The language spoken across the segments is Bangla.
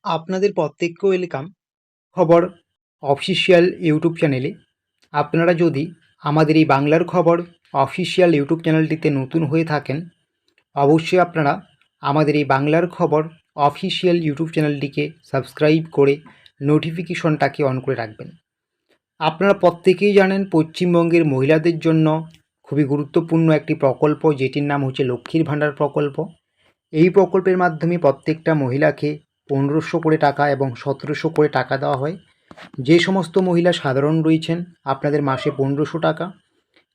আপনাদের প্রত্যেককে ওয়েলকাম খবর অফিসিয়াল ইউটিউব চ্যানেলে। আপনারা যদি আমাদের এই বাংলার খবর অফিসিয়াল ইউটিউব চ্যানেলটিতে নতুন হয়ে থাকেন, অবশ্যই আপনারা আমাদের এই বাংলার খবর অফিসিয়াল ইউটিউব চ্যানেলটিকে সাবস্ক্রাইব করে নোটিফিকেশনটাকে অন করে রাখবেন। আপনারা প্রত্যেকেই জানেন পশ্চিমবঙ্গের মহিলাদের জন্য খুবই গুরুত্বপূর্ণ একটি প্রকল্প, যেটির নাম হচ্ছে লক্ষ্মীর ভাণ্ডার প্রকল্প। এই প্রকল্পের মাধ্যমে প্রত্যেকটা মহিলাকে 1500 করে টাকা এবং 1700 করে টাকা দেওয়া হয়। যে সমস্ত মহিলা সাধারণ রয়েছেন আপনাদের মাসে 1500 টাকা,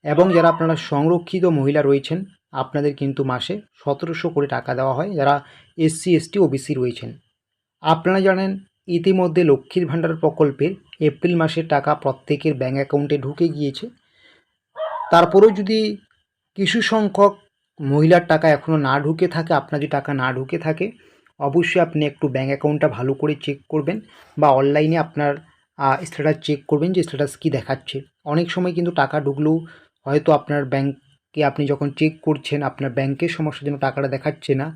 এবং যারা আপনারা সংরক্ষিত মহিলা রয়েছেন আপনাদের কিন্তু মাসে 1700 করে টাকা দেওয়া হয়, যারা SC ST OBC রয়েছেন। আপনারা জানেন ইতিমধ্যে লক্ষ্মীর ভাণ্ডার প্রকল্পের এপ্রিল মাসের টাকা প্রত্যেকের ব্যাঙ্ক অ্যাকাউন্টে ঢুকে গিয়েছে। তারপরেও যদি কিছু সংখ্যক মহিলার টাকা এখনও না ঢুকে থাকে, আপনার যদি টাকা না ঢুকে থাকে, অবশ্যই আপনি একটু ব্যাঙ্ক অ্যাকাউন্টটা ভালো করে চেক করবেন, বা অনলাইনে আপনার স্ট্যাটাস চেক করবেন যে স্ট্যাটাস কী দেখাচ্ছে। অনেক সময় কিন্তু টাকা ঢুকলেও হয়তো আপনার ব্যাঙ্কে আপনি যখন চেক করছেন আপনার ব্যাঙ্কের সমস্যার জন্য টাকাটা দেখাচ্ছে না।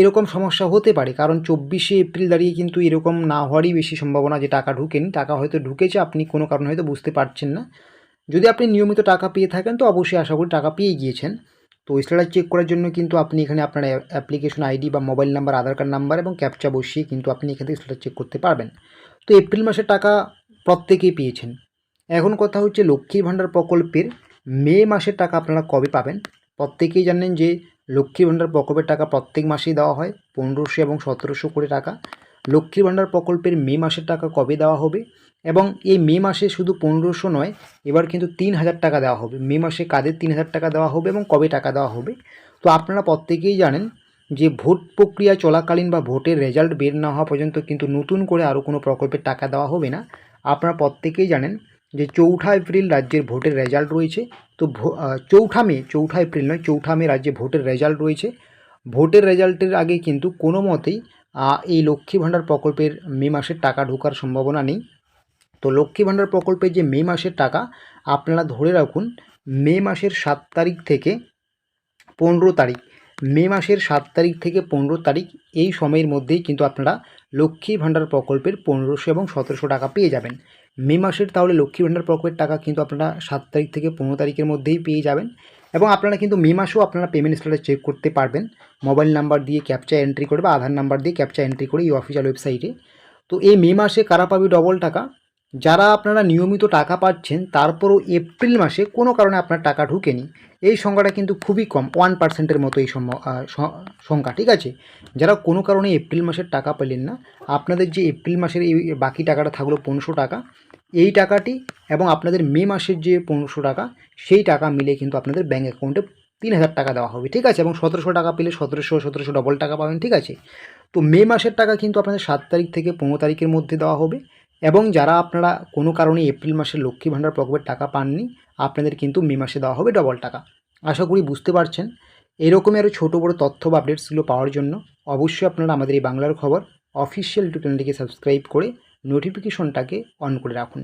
এরকম সমস্যা হতে পারে, কারণ 24শে এপ্রিল দাঁড়িয়ে কিন্তু এরকম না হওয়ারই বেশি সম্ভাবনা যে টাকা ঢুকেনি। টাকা হয়তো ঢুকেছে, আপনি কোনো কারণে হয়তো বুঝতে পারছেন না। যদি আপনি নিয়মিত টাকা পেয়ে থাকেন তো অবশ্যই আশা করি টাকা পেয়ে গিয়েছেন। তো স্ট্যাটাস চেক করার জন্য কিন্তু আপনি এখানে আপনার অ্যাপ্লিকেশন আইডি বা মোবাইল নাম্বার, আধার কার্ড নাম্বার এবং ক্যাপচা বসিয়ে কিন্তু আপনি এখান থেকে স্ট্যাটাস চেক করতে পারবেন। তো এপ্রিল মাসের টাকা প্রত্যেকেই পেয়েছেন। এখন কথা হচ্ছে লক্ষ্মীর ভাণ্ডার প্রকল্পের মে মাসের টাকা আপনারা কবে পাবেন। প্রত্যেকেই জানেন যে লক্ষ্মীর ভাণ্ডার প্রকল্পের টাকা প্রত্যেক মাসেই দেওয়া হয় 1500 এবং 1700 করে টাকা। লক্ষ্মীর ভাণ্ডার প্রকল্পের মে মাসের টাকা কবে দেওয়া হবে, এবং এই মে মাসে শুধু 1500 নয়, এবার কিন্তু 3000 টাকা দেওয়া হবে। মে মাসে কাদের 3000 টাকা দেওয়া হবে এবং কবে টাকা দেওয়া হবে। তো আপনারা প্রত্যেকেই জানেন যে ভোট প্রক্রিয়া চলাকালীন বা ভোটের রেজাল্ট বের না হওয়া পর্যন্ত কিন্তু নতুন করে আরও কোনো প্রকল্পের টাকা দেওয়া হবে না। আপনারা প্রত্যেকেই জানেন যে 4 এপ্রিল রাজ্যের ভোটের রেজাল্ট রয়েছে। তো 4 এপ্রিল নয়, 4 মে রাজ্যে ভোটের রেজাল্ট রয়েছে। ভোটের রেজাল্টের আগে কিন্তু কোনো মতেই এই লক্ষ্মী ভাণ্ডার প্রকল্পের মে মাসের টাকা ঢোকার সম্ভাবনা নেই। তো লক্ষ্মী ভাণ্ডার প্রকল্পের যে মে মাসের টাকা আপনারা ধরে রাখুন মে মাসের 7 তারিখ থেকে 15 তারিখ, মে মাসের 7 তারিখ থেকে 15 তারিখ এই সময়ের মধ্যেই কিন্তু আপনারা লক্ষ্মী ভাণ্ডার প্রকল্পের 1500 এবং 1700 টাকা পেয়ে যাবেন। মে মাসের তাহলে লক্ষ্মী ভাণ্ডার প্রকল্পের টাকা কিন্তু আপনারা 7 তারিখ থেকে 15 তারিখের মধ্যেই পেয়ে যাবেন। এবং আপনারা কিন্তু মে মাসেও আপনারা পেমেন্ট স্ট্যাটাস চেক করতে পারবেন মোবাইল নাম্বার দিয়ে ক্যাপচা এন্ট্রি করে বা আধার নাম্বার দিয়ে ক্যাপচা এন্ট্রি করে এই অফিসিয়াল ওয়েবসাইটে। তো এই মে মাসে কারা পাবে ডবল টাকা? যারা আপনারা নিয়মিত টাকা পাচ্ছেন তারপরও এপ্রিল মাসে কোনো কারণে আপনার টাকা ঢুকেনি, এই সংখ্যাটা কিন্তু খুবই কম, 1%-এর মতো এই সংখ্যা, ঠিক আছে। যারা কোনো কারণে এপ্রিল মাসের টাকা পেলেন না, আপনাদের যে এপ্রিল মাসের এই বাকি টাকাটা থাকলো 1500 টাকা, এই টাকাটি এবং আপনাদের মে মাসের যে 1500 টাকা, সেই টাকা মিলে কিন্তু আপনাদের ব্যাঙ্ক অ্যাকাউন্টে 3000 টাকা দেওয়া হবে, ঠিক আছে। এবং 1700 টাকা পেলে 1700 ডবল টাকা পাবেন, ঠিক আছে। তো মে মাসের টাকা কিন্তু আপনাদের 7 তারিখ থেকে 15 তারিখের মধ্যে দেওয়া হবে। এবং যারা আপনারা কোনো কারণে এপ্রিল মাসে লক্ষ্মী ভাণ্ডার প্রকল্পের টাকা পাননি, আপনাদের কিন্তু মে মাসে দেওয়া হবে ডবল টাকা। আশা করি বুঝতে পারছেন। এরকমই আরও ছোটো বড়ো তথ্য বা আপডেটসগুলো পাওয়ার জন্য অবশ্যই আপনারা আমাদের এই বাংলার খবর অফিসিয়াল ইউটিউব চ্যানেলটিকে সাবস্ক্রাইব করে নোটিফিকেশনটাকে অন করে রাখুন।